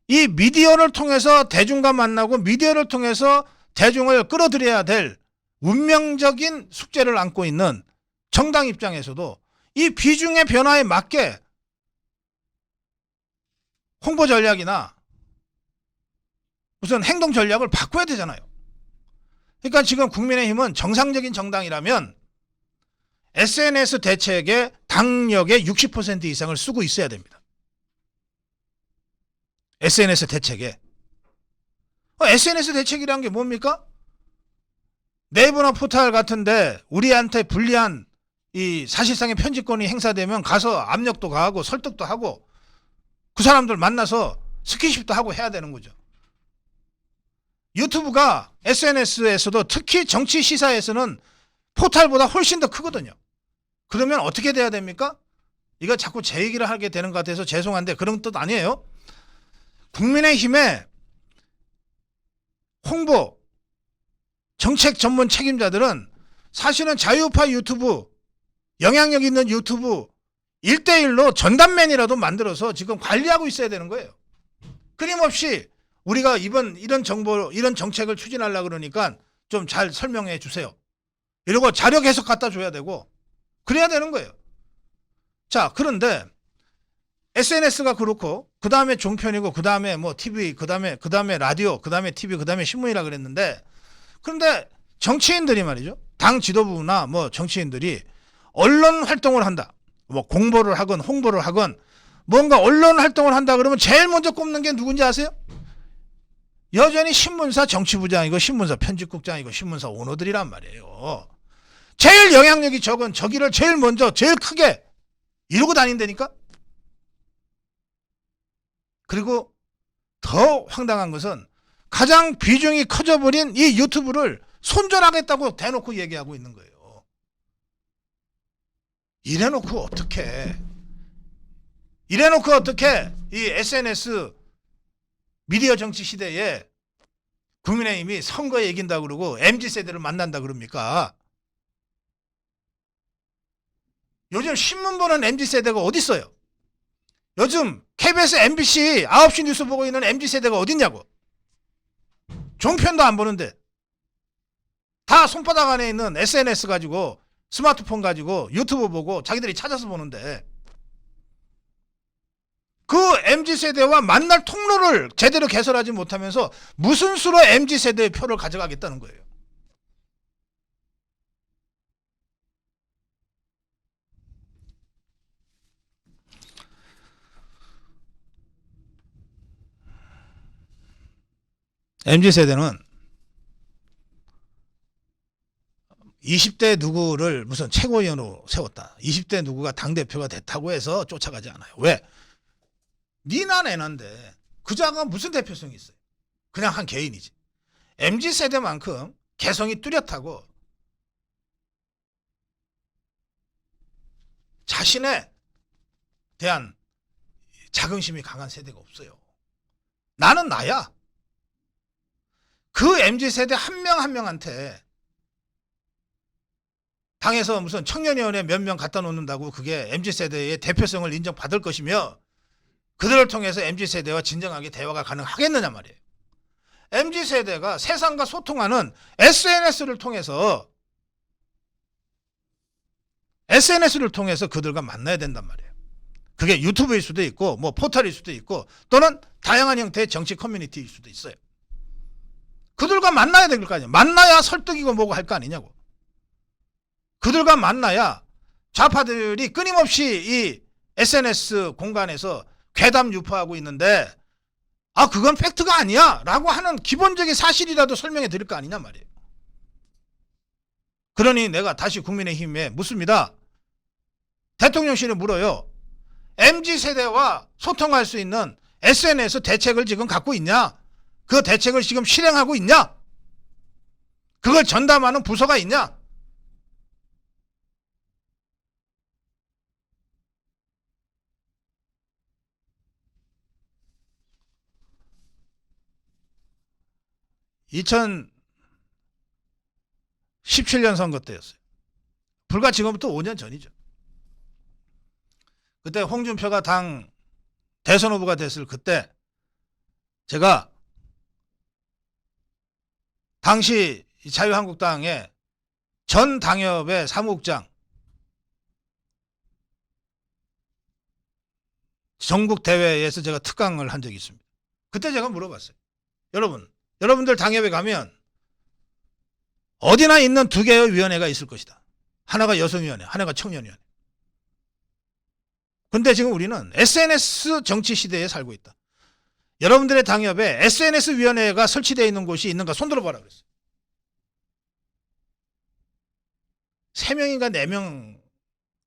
이 미디어를 통해서 대중과 만나고 미디어를 통해서 대중을 끌어들여야 될 운명적인 숙제를 안고 있는 정당 입장에서도 이 비중의 변화에 맞게 홍보 전략이나 무슨 행동 전략을 바꿔야 되잖아요. 그러니까 지금 국민의힘은 정상적인 정당이라면 SNS 대책에 당력의 60% 이상을 쓰고 있어야 됩니다. SNS 대책에. SNS 대책이라는 게 뭡니까? 네이버나 포털 같은데 우리한테 불리한 이 사실상의 편집권이 행사되면 가서 압력도 가하고 설득도 하고 그 사람들 만나서 스킨십도 하고 해야 되는 거죠. 유튜브가 SNS에서도 특히 정치 시사에서는 포털보다 훨씬 더 크거든요. 그러면 어떻게 돼야 됩니까? 이거 자꾸 제 얘기를 하게 되는 것 같아서 죄송한데 그런 뜻 아니에요. 국민의힘의 홍보 정책 전문 책임자들은 사실은 자유파 유튜브 영향력 있는 유튜브 1대1로 전담맨이라도 만들어서 지금 관리하고 있어야 되는 거예요. 끊임없이 우리가 이런 정보 이런 정책을 추진하려고 그러니까 좀 잘 설명해 주세요. 이러고 자료 계속 갖다 줘야 되고 그래야 되는 거예요. 자, 그런데 SNS가 그렇고 그 다음에 종편이고 그 다음에 뭐 TV 그 다음에 라디오 그 다음에 TV 그 다음에 신문이라 그랬는데 그런데 정치인들이 말이죠. 당 지도부나 뭐 정치인들이 언론 활동을 한다. 뭐 공보를 하건 홍보를 하건 뭔가 언론 활동을 한다 그러면 제일 먼저 꼽는 게 누군지 아세요? 여전히 신문사 정치부장이고 신문사 편집국장이고 신문사 오너들이란 말이에요. 제일 영향력이 적은 저기를 제일 먼저 제일 크게 이루고 다닌다니까. 그리고 더 황당한 것은 가장 비중이 커져버린 이 유튜브를 손절하겠다고 대놓고 얘기하고 있는 거예요. 이래놓고 어떻게 이 SNS 미디어 정치 시대에 국민의힘이 선거에 이긴다 그러고 MZ세대를 만난다 그럽니까? 요즘 신문 보는 MZ세대가 어디 있어요? 요즘 KBS, MBC 9시 뉴스 보고 있는 MZ세대가 어딨냐고. 종편도 안 보는데 다 손바닥 안에 있는 SNS 가지고 스마트폰 가지고 유튜브 보고 자기들이 찾아서 보는데 그 MZ세대와 만날 통로를 제대로 개설하지 못하면서 무슨 수로 MZ세대의 표를 가져가겠다는 거예요. MZ세대는 20대 누구를 무슨 최고위원으로 세웠다. 20대 누구가 당대표가 됐다고 해서 쫓아가지 않아요. 왜? 니나 내난데 그자가 무슨 대표성이 있어요? 그냥 한 개인이지. MZ세대만큼 개성이 뚜렷하고 자신에 대한 자긍심이 강한 세대가 없어요. 나는 나야. 그 MZ세대 한 명 한 명한테 당에서 무슨 청년위원회 몇 명 갖다 놓는다고 그게 MZ세대의 대표성을 인정받을 것이며 그들을 통해서 MZ세대와 진정하게 대화가 가능하겠느냐 말이에요. MZ세대가 세상과 소통하는 SNS를 통해서 그들과 만나야 된단 말이에요. 그게 유튜브일 수도 있고 뭐 포털일 수도 있고 또는 다양한 형태의 정치 커뮤니티일 수도 있어요. 그들과 만나야 될 거 아니에요. 만나야 설득이고 뭐고 할 거 아니냐고. 그들과 만나야 좌파들이 끊임없이 이 SNS 공간에서 괴담 유포하고 있는데 그건 팩트가 아니야 라고 하는 기본적인 사실이라도 설명해 드릴 거 아니냐 말이에요. 그러니 내가 다시 국민의힘에 묻습니다. 대통령실에 물어요. MZ세대와 소통할 수 있는 SNS 대책을 지금 갖고 있냐? 그 대책을 지금 실행하고 있냐? 그걸 전담하는 부서가 있냐? (2017년) 선거 때였어요. 불과 지금부터 5년 전이죠. 그때 홍준표가 당 대선 후보가 됐을 그때 제가 당시 자유한국당의 전 당협의 사무국장 전국 대회에서 제가 특강을 한 적이 있습니다. 그때 제가 물어봤어요. 여러분들 당협에 가면 어디나 있는 두 개의 위원회가 있을 것이다. 하나가 여성위원회, 하나가 청년위원회. 근데 지금 우리는 SNS 정치 시대에 살고 있다. 여러분들의 당협에 SNS 위원회가 설치되어 있는 곳이 있는가 손들어 봐라 그랬어요. 3명인가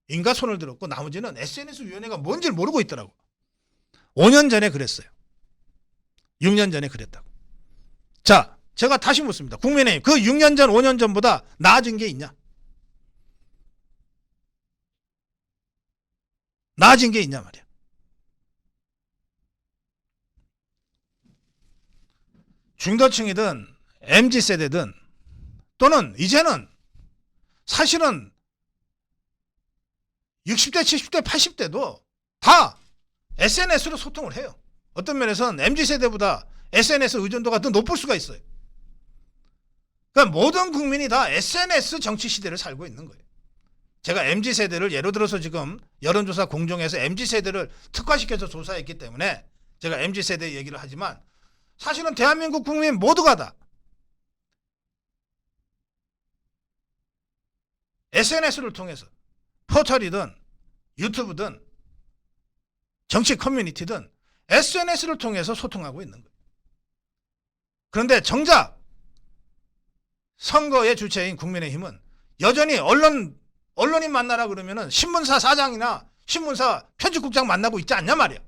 4명인가 손을 들었고 나머지는 SNS 위원회가 뭔지를 모르고 있더라고. 5년 전에 그랬어요. 6년 전에 그랬다고. 자, 제가 다시 묻습니다. 국민의힘 그 6년 전 5년 전보다 나아진 게 있냐? 나아진 게 있냐 말이야. 중도층이든 MZ세대든 또는 이제는 사실은 60대, 70대, 80대도 다 SNS로 소통을 해요. 어떤 면에서는 MZ세대보다 SNS 의존도가 더 높을 수가 있어요. 그러니까 모든 국민이 다 SNS 정치 시대를 살고 있는 거예요. 제가 MZ세대를 예로 들어서 지금 여론조사 공정에서 MZ세대를 특화시켜서 조사했기 때문에 제가 MZ세대 얘기를 하지만 사실은 대한민국 국민 모두가 다 SNS를 통해서 포털이든 유튜브든 정치 커뮤니티든 SNS를 통해서 소통하고 있는 거예요. 그런데 정작 선거의 주체인 국민의힘은 여전히 언론인 만나라 그러면은 신문사 사장이나 신문사 편집국장 만나고 있지 않냐 말이야.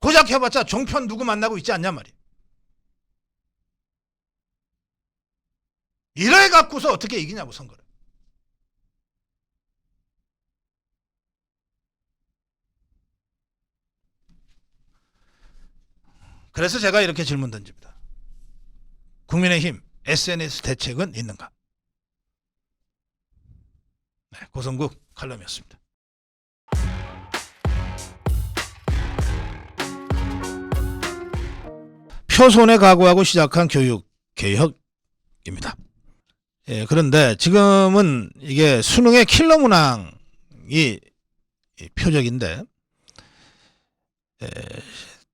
고작 해봤자 종편 누구 만나고 있지 않냐 말이야. 이래 갖고서 어떻게 이기냐고 선거를. 그래서 제가 이렇게 질문 던집니다. 국민의힘 SNS 대책은 있는가? 네, 고성국 칼럼이었습니다. 표손에 각오하고 시작한 교육개혁입니다. 예, 그런데 지금은 이게 수능의 킬러 문항이 표적인데,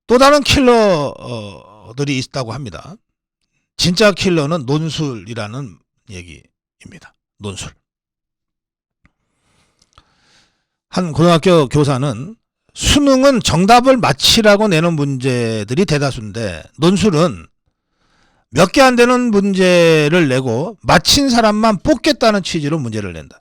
또 다른 킬러들이 있다고 합니다. 진짜 킬러는 논술이라는 얘기입니다. 논술. 한 고등학교 교사는 수능은 정답을 맞히라고 내는 문제들이 대다수인데 논술은 몇 개 안 되는 문제를 내고 맞힌 사람만 뽑겠다는 취지로 문제를 낸다.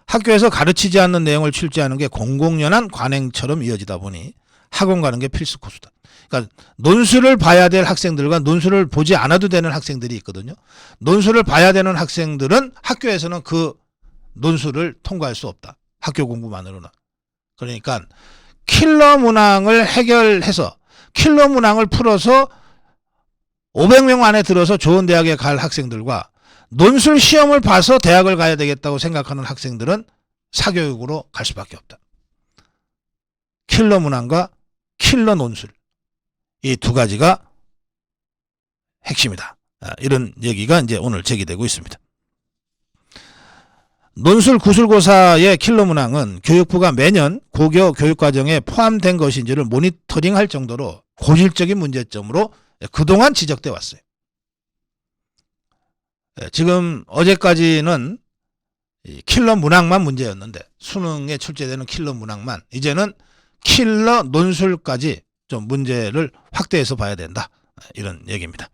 학교에서 가르치지 않는 내용을 출제하는 게 공공연한 관행처럼 이어지다 보니 학원 가는 게 필수 코스다. 그러니까 논술을 봐야 될 학생들과 논술을 보지 않아도 되는 학생들이 있거든요. 논술을 봐야 되는 학생들은 학교에서는 그 논술을 통과할 수 없다. 학교 공부만으로는. 그러니까 킬러 문항을 해결해서 킬러 문항을 풀어서 500명 안에 들어서 좋은 대학에 갈 학생들과 논술 시험을 봐서 대학을 가야 되겠다고 생각하는 학생들은 사교육으로 갈 수밖에 없다. 킬러 문항과 킬러 논술, 이 두 가지가 핵심이다. 이런 얘기가 이제 오늘 제기되고 있습니다. 논술 구술고사의 킬러 문항은 교육부가 매년 고교 교육과정에 포함된 것인지를 모니터링할 정도로 고질적인 문제점으로 그동안 지적돼 왔어요. 지금 어제까지는 킬러 문항만 문제였는데, 수능에 출제되는 킬러 문항만, 이제는 킬러 논술까지 좀 문제를 확대해서 봐야 된다. 이런 얘기입니다.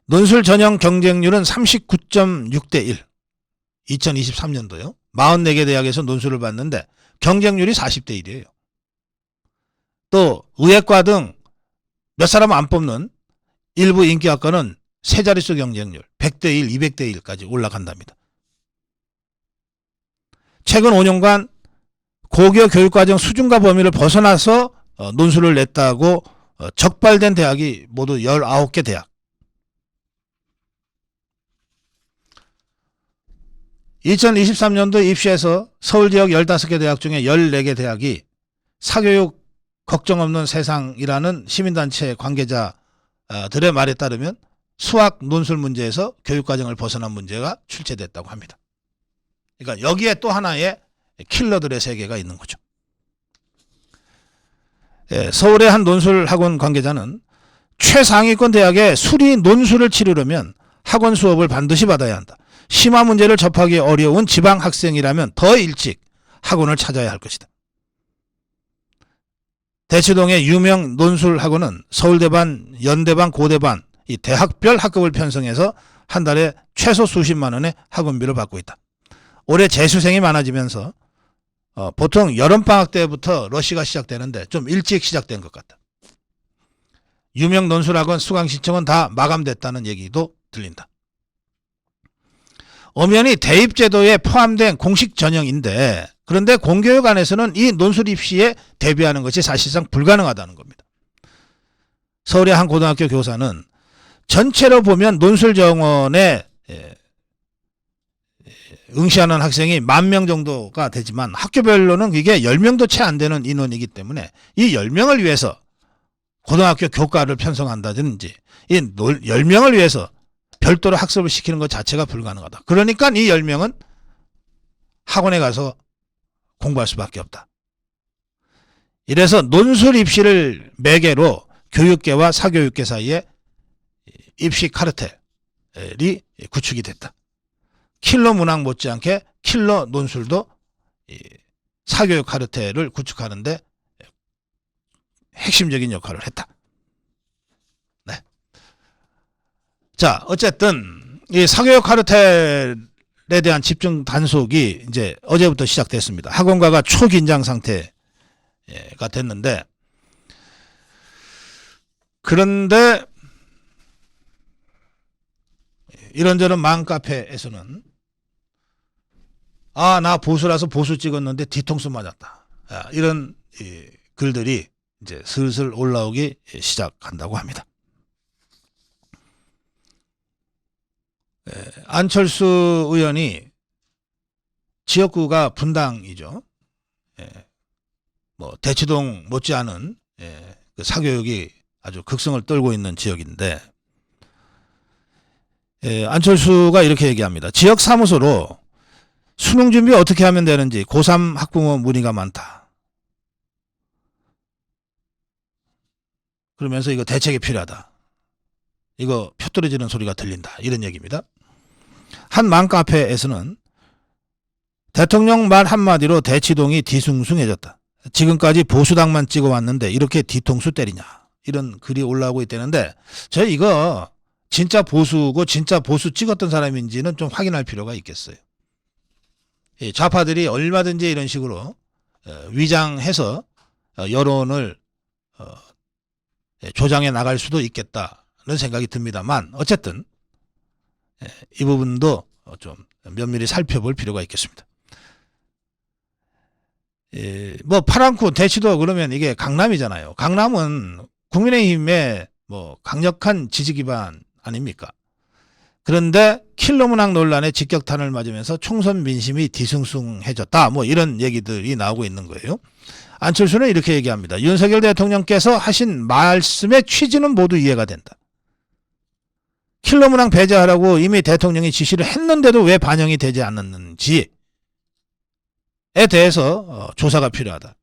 논술 전형 경쟁률은 39.6대 1. 2023년도요. 44개 대학에서 논술을 봤는데 경쟁률이 40대 1이에요. 또 의예과 등 몇 사람 안 뽑는 일부 인기학과는 세 자릿수 경쟁률 100대 1, 200대 1까지 올라간답니다. 최근 5년간 고교 교육과정 수준과 범위를 벗어나서 논술을 냈다고 적발된 대학이 모두 19개 대학. 2023년도 입시에서 서울 지역 15개 대학 중에 14개 대학이 사교육 걱정 없는 세상이라는 시민단체 관계자들의 말에 따르면 수학 논술 문제에서 교육과정을 벗어난 문제가 출제됐다고 합니다. 그러니까 여기에 또 하나의 킬러들의 세계가 있는 거죠. 서울의 한 논술학원 관계자는 최상위권 대학에 수리 논술을 치르려면 학원 수업을 반드시 받아야 한다. 심화 문제를 접하기 어려운 지방 학생이라면 더 일찍 학원을 찾아야 할 것이다. 대치동의 유명 논술학원은 서울대반, 연대반, 고대반 이 대학별 학급을 편성해서 한 달에 최소 수십만 원의 학원비를 받고 있다. 올해 재수생이 많아지면서 보통 여름방학 때부터 러시가 시작되는데 좀 일찍 시작된 것 같다. 유명 논술학원 수강 신청은 다 마감됐다는 얘기도 들린다. 엄연히 대입제도에 포함된 공식 전형인데, 그런데 공교육 안에서는 이 논술 입시에 대비하는 것이 사실상 불가능하다는 겁니다. 서울의 한 고등학교 교사는 전체로 보면 논술 정원에 응시하는 학생이 10,000명 정도가 되지만 학교별로는 이게 10명도 채 안 되는 인원이기 때문에 이 10명을 위해서 고등학교 교과를 편성한다든지 이 10명을 위해서 별도로 학습을 시키는 것 자체가 불가능하다. 그러니까 이 10명은 학원에 가서 공부할 수밖에 없다. 이래서 논술 입시를 매개로 교육계와 사교육계 사이에 입시 카르텔이 구축이 됐다. 킬러 문항 못지않게 킬러 논술도 사교육 카르텔을 구축하는데 핵심적인 역할을 했다. 네. 자, 어쨌든 이 사교육 카르텔에 대한 집중 단속이 이제 어제부터 시작됐습니다. 학원가가 초긴장 상태가 됐는데, 그런데 이런저런 맘카페에서는 나 보수라서 보수 찍었는데 뒤통수 맞았다, 이런 글들이 이제 슬슬 올라오기 시작한다고 합니다. 안철수 의원이 지역구가 분당이죠. 뭐 대치동 못지않은 그 사교육이 아주 극성을 떨고 있는 지역인데, 안철수가 이렇게 얘기합니다. 지역 사무소로 수능 준비 어떻게 하면 되는지 고3 학부모 문의가 많다. 그러면서 이거 대책이 필요하다. 이거 표 떨어지는 소리가 들린다. 이런 얘기입니다. 한 맘카페에서는 대통령 말 한마디로 대치동이 뒤숭숭해졌다. 지금까지 보수당만 찍어왔는데 이렇게 뒤통수 때리냐. 이런 글이 올라오고 있다는데, 저희 이거 진짜 보수고 진짜 보수 찍었던 사람인지는 좀 확인할 필요가 있겠어요. 좌파들이 얼마든지 이런 식으로 위장해서 여론을 조장해 나갈 수도 있겠다는 생각이 듭니다만, 어쨌든 이 부분도 좀 면밀히 살펴볼 필요가 있겠습니다. 뭐 파랑쿠 대치도 그러면 이게 강남이잖아요. 강남은 국민의힘의 뭐 강력한 지지 기반 아닙니까? 그런데 킬러 문항 논란에 직격탄을 맞으면서 총선 민심이 뒤숭숭해졌다, 뭐 이런 얘기들이 나오고 있는 거예요. 안철수는 이렇게 얘기합니다. 윤석열 대통령께서 하신 말씀의 취지는 모두 이해가 된다. 킬러 문항 배제하라고 이미 대통령이 지시를 했는데도 왜 반영이 되지 않았는지에 대해서 조사가 필요하다.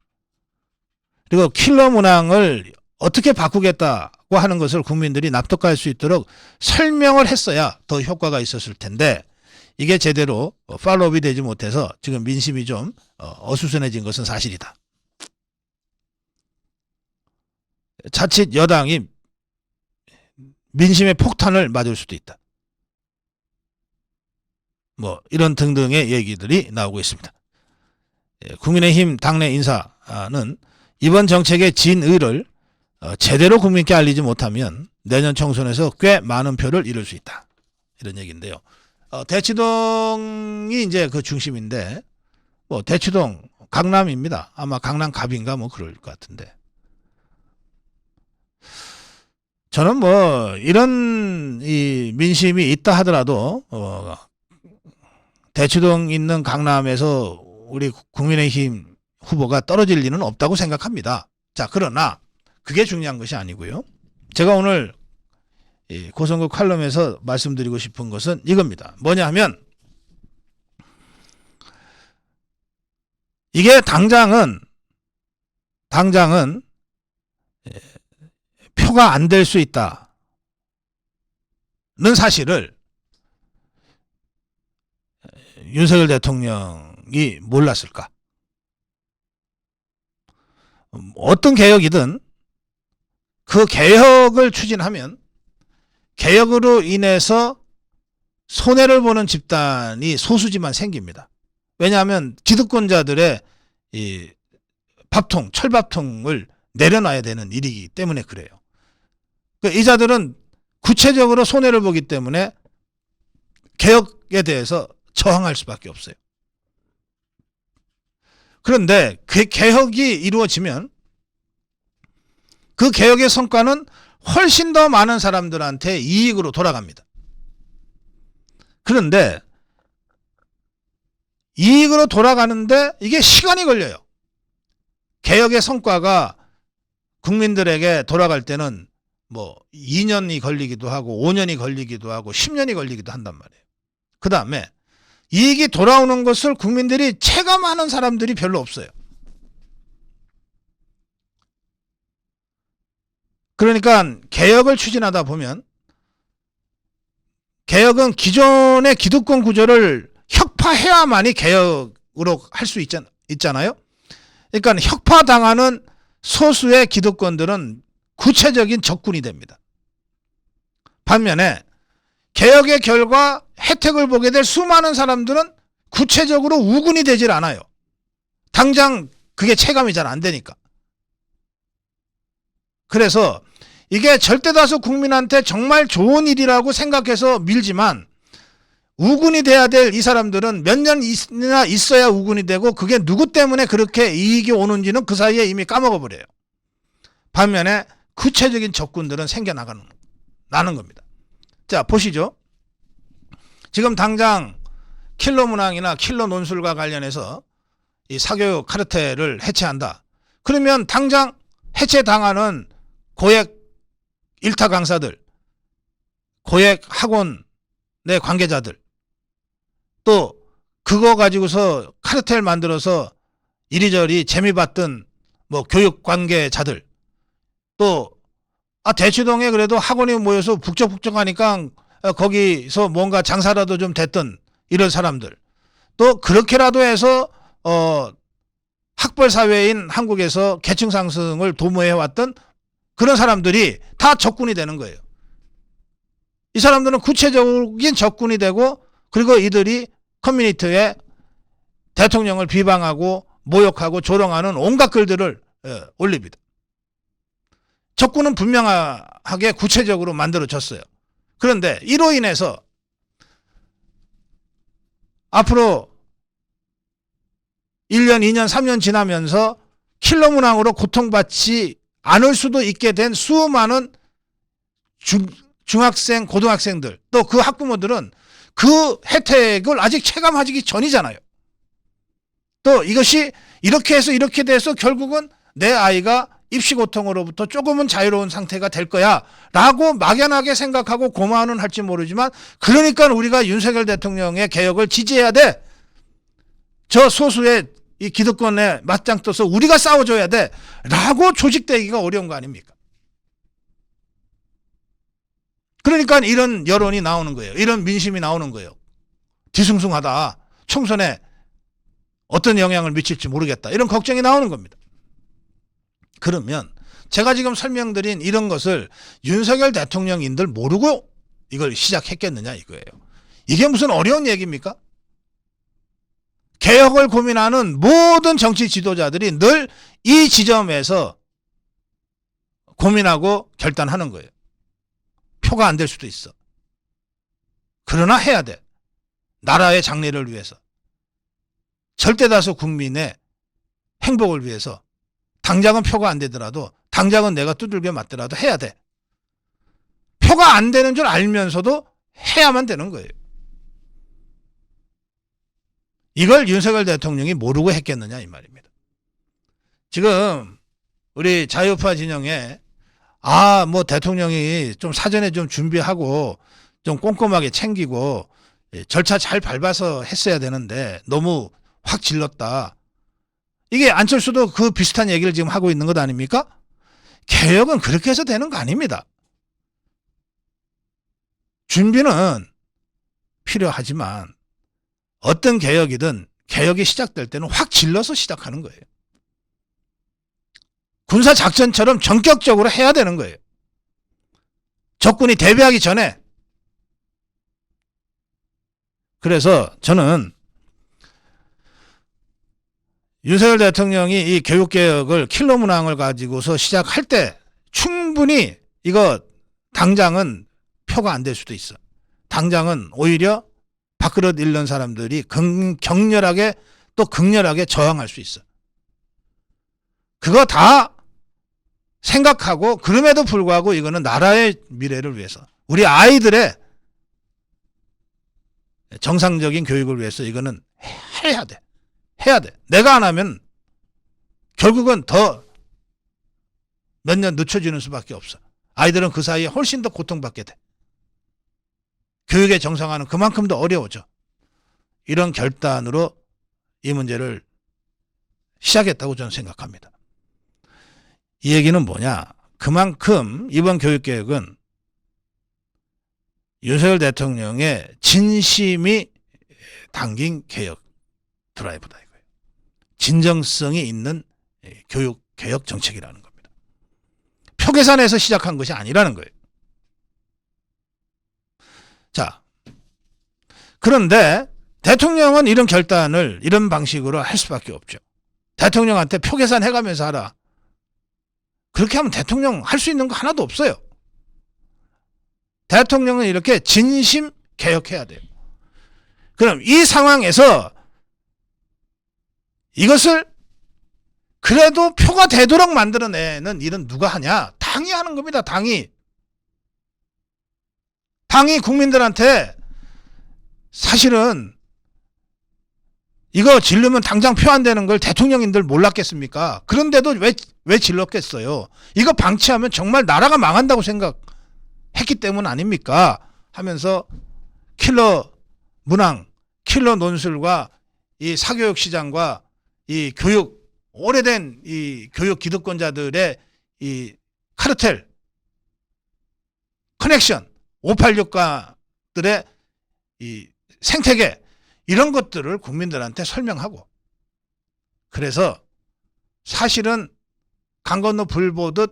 그리고 킬러 문항을 어떻게 바꾸겠다고 하는 것을 국민들이 납득할 수 있도록 설명을 했어야 더 효과가 있었을 텐데, 이게 제대로 팔로우업이 되지 못해서 지금 민심이 좀 어수선해진 것은 사실이다. 자칫 여당이 민심의 폭탄을 맞을 수도 있다. 뭐 이런 등등의 얘기들이 나오고 있습니다. 국민의힘 당내 인사는 이번 정책의 진의를 제대로 국민께 알리지 못하면 내년 총선에서 꽤 많은 표를 잃을 수 있다. 이런 얘기인데요. 대치동이 이제 그 중심인데, 뭐 대치동 강남입니다. 아마 강남갑인가 뭐 그럴 것 같은데, 저는 뭐 이런 이 민심이 있다 하더라도 대치동 있는 강남에서 우리 국민의힘 후보가 떨어질 리는 없다고 생각합니다. 자, 그러나 그게 중요한 것이 아니고요. 제가 오늘 고성국 칼럼에서 말씀드리고 싶은 것은 이겁니다. 뭐냐 하면, 이게 당장은 표가 안 될 수 있다는 사실을 윤석열 대통령이 몰랐을까? 어떤 개혁이든 그 개혁을 추진하면 개혁으로 인해서 손해를 보는 집단이 소수지만 생깁니다. 왜냐하면 기득권자들의 이 밥통, 철밥통을 내려놔야 되는 일이기 때문에 그래요. 이 자들은 구체적으로 손해를 보기 때문에 개혁에 대해서 저항할 수밖에 없어요. 그런데 그 개혁이 이루어지면 그 개혁의 성과는 훨씬 더 많은 사람들한테 이익으로 돌아갑니다. 그런데 이익으로 돌아가는데 이게 시간이 걸려요. 개혁의 성과가 국민들에게 돌아갈 때는 뭐 2년이 걸리기도 하고 5년이 걸리기도 하고 10년이 걸리기도 한단 말이에요. 그 다음에 이익이 돌아오는 것을 국민들이 체감하는 사람들이 별로 없어요. 그러니까 개혁을 추진하다 보면, 개혁은 기존의 기득권 구조를 혁파해야만이 개혁으로 할 수 있잖아요. 그러니까 혁파당하는 소수의 기득권들은 구체적인 적군이 됩니다. 반면에 개혁의 결과 혜택을 보게 될 수많은 사람들은 구체적으로 우군이 되질 않아요. 당장 그게 체감이 잘 안 되니까. 그래서 이게 절대다수 국민한테 정말 좋은 일이라고 생각해서 밀지만 우군이 돼야 될 이 사람들은 몇 년이나 있어야 우군이 되고 그게 누구 때문에 그렇게 이익이 오는지는 그 사이에 이미 까먹어 버려요. 반면에 구체적인 적군들은 생겨나는 겁니다. 자, 보시죠. 지금 당장 킬러 문항이나 킬러 논술과 관련해서 이 사교육 카르텔을 해체한다. 그러면 당장 해체당하는 고액 일타 강사들, 고액 학원의 관계자들, 또 그거 가지고서 카르텔 만들어서 이리저리 재미봤던 뭐 교육 관계자들, 또 대치동에 그래도 학원이 모여서 북적북적하니까 거기서 뭔가 장사라도 좀 됐던 이런 사람들, 또 그렇게라도 해서 학벌 사회인 한국에서 계층 상승을 도모해왔던 그런 사람들이 다 적군이 되는 거예요. 이 사람들은 구체적인 적군이 되고, 그리고 이들이 커뮤니티에 대통령을 비방하고 모욕하고 조롱하는 온갖 글들을 올립니다. 적군은 분명하게 구체적으로 만들어졌어요. 그런데 이로 인해서 앞으로 1년, 2년, 3년 지나면서 킬러 문항으로 고통받지 않을 수도 있게 된 수많은 중학생, 고등학생들, 또 그 학부모들은 그 혜택을 아직 체감하기 전이잖아요. 또 이것이 이렇게 해서 이렇게 돼서 결국은 내 아이가 입시고통으로부터 조금은 자유로운 상태가 될 거야 라고 막연하게 생각하고 고마워는 할지 모르지만, 그러니까 우리가 윤석열 대통령의 개혁을 지지해야 돼. 저 소수의 이 기득권에 맞짱 떠서 우리가 싸워줘야 돼 라고 조직되기가 어려운 거 아닙니까? 그러니까 이런 여론이 나오는 거예요. 이런 민심이 나오는 거예요. 뒤숭숭하다. 총선에 어떤 영향을 미칠지 모르겠다. 이런 걱정이 나오는 겁니다. 그러면 제가 지금 설명드린 이런 것을 윤석열 대통령인들 모르고 이걸 시작했겠느냐 이거예요. 이게 무슨 어려운 얘기입니까? 개혁을 고민하는 모든 정치 지도자들이 늘 이 지점에서 고민하고 결단하는 거예요. 표가 안 될 수도 있어. 그러나 해야 돼. 나라의 장래를 위해서. 절대다수 국민의 행복을 위해서. 당장은 표가 안 되더라도, 당장은 내가 두들겨 맞더라도 해야 돼. 표가 안 되는 줄 알면서도 해야만 되는 거예요. 이걸 윤석열 대통령이 모르고 했겠느냐 이 말입니다. 지금 우리 자유파 진영에 뭐 대통령이 좀 사전에 좀 준비하고 좀 꼼꼼하게 챙기고 절차 잘 밟아서 했어야 되는데 너무 확 질렀다. 이게 안철수도 그 비슷한 얘기를 지금 하고 있는 것 아닙니까? 개혁은 그렇게 해서 되는 거 아닙니다. 준비는 필요하지만 어떤 개혁이든 개혁이 시작될 때는 확 질러서 시작하는 거예요. 군사작전처럼 전격적으로 해야 되는 거예요. 적군이 대비하기 전에. 그래서 저는 윤석열 대통령이 이 교육개혁을 킬러 문항을 가지고서 시작할 때 충분히 이거 당장은 표가 안 될 수도 있어. 당장은 오히려 밥그릇 잃는 사람들이 격렬하게 또 극렬하게 저항할 수 있어. 그거 다 생각하고, 그럼에도 불구하고 이거는 나라의 미래를 위해서, 우리 아이들의 정상적인 교육을 위해서 이거는 해야 돼. 해야 돼. 내가 안 하면 결국은 더 몇 년 늦춰지는 수밖에 없어. 아이들은 그 사이에 훨씬 더 고통받게 돼. 교육의 정상화는 그만큼 더 어려워져. 이런 결단으로 이 문제를 시작했다고 저는 생각합니다. 이 얘기는 뭐냐? 그만큼 이번 교육개혁은 윤석열 대통령의 진심이 담긴 개혁 드라이브다 이거예요. 진정성이 있는 교육 개혁 정책이라는 겁니다. 표계산에서 시작한 것이 아니라는 거예요. 자, 그런데 대통령은 이런 결단을 이런 방식으로 할 수밖에 없죠. 대통령한테 표계산 해가면서 하라. 그렇게 하면 대통령 할 수 있는 거 하나도 없어요. 대통령은 이렇게 진심 개혁해야 돼요. 그럼 이 상황에서 이것을 그래도 표가 되도록 만들어내는 일은 누가 하냐? 당이 하는 겁니다. 당이 국민들한테 사실은 이거 질르면 당장 표 안 되는 걸 대통령님들 몰랐겠습니까? 그런데도 왜 질렀겠어요? 이거 방치하면 정말 나라가 망한다고 생각했기 때문 아닙니까? 하면서 킬러 문항, 킬러 논술과 이 사교육 시장과 이 교육, 오래된 이 교육 기득권자들의 이 카르텔, 커넥션, 586가들의 이 생태계, 이런 것들을 국민들한테 설명하고, 그래서 사실은 강 건너 불 보듯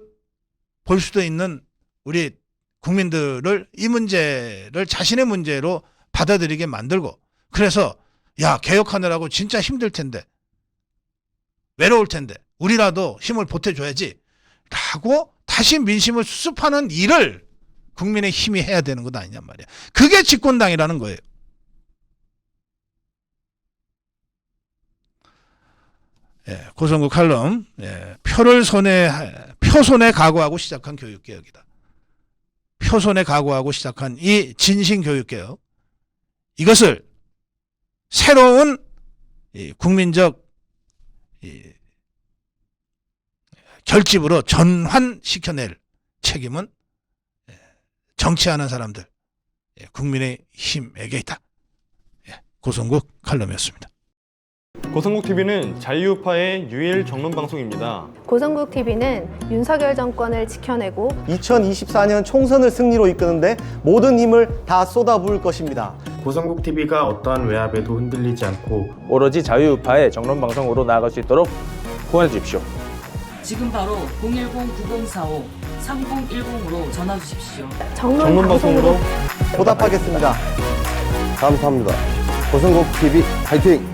볼 수도 있는 우리 국민들을 이 문제를 자신의 문제로 받아들이게 만들고, 그래서 야, 개혁하느라고 진짜 힘들 텐데, 외로울 텐데 우리라도 힘을 보태줘야지 라고 다시 민심을 수습하는 일을 국민의 힘이 해야 되는 것 아니냔 말이야. 그게 집권당이라는 거예요. 예, 고성국 칼럼, 예, 표손에 각오하고 시작한 교육개혁이다. 표손에 각오하고 시작한 이 진신교육개혁, 이것을 새로운 이 국민적 이 결집으로 전환시켜낼 책임은 정치하는 사람들, 국민의 힘에게 있다. 고성국 칼럼이었습니다. 고성국TV는 자유우파의 유일 정론 방송입니다. 고성국TV는 윤석열 정권을 지켜내고 2024년 총선을 승리로 이끄는데 모든 힘을 다 쏟아부을 것입니다. 고성국TV가 어떠한 외압에도 흔들리지 않고 오로지 자유우파의 정론 방송으로 나아갈 수 있도록 후원해 주십시오. 지금 바로 010-9045-3010으로 전화 주십시오. 정론 방송으로 보답하겠습니다. 감사합니다. 고성국TV 화이팅!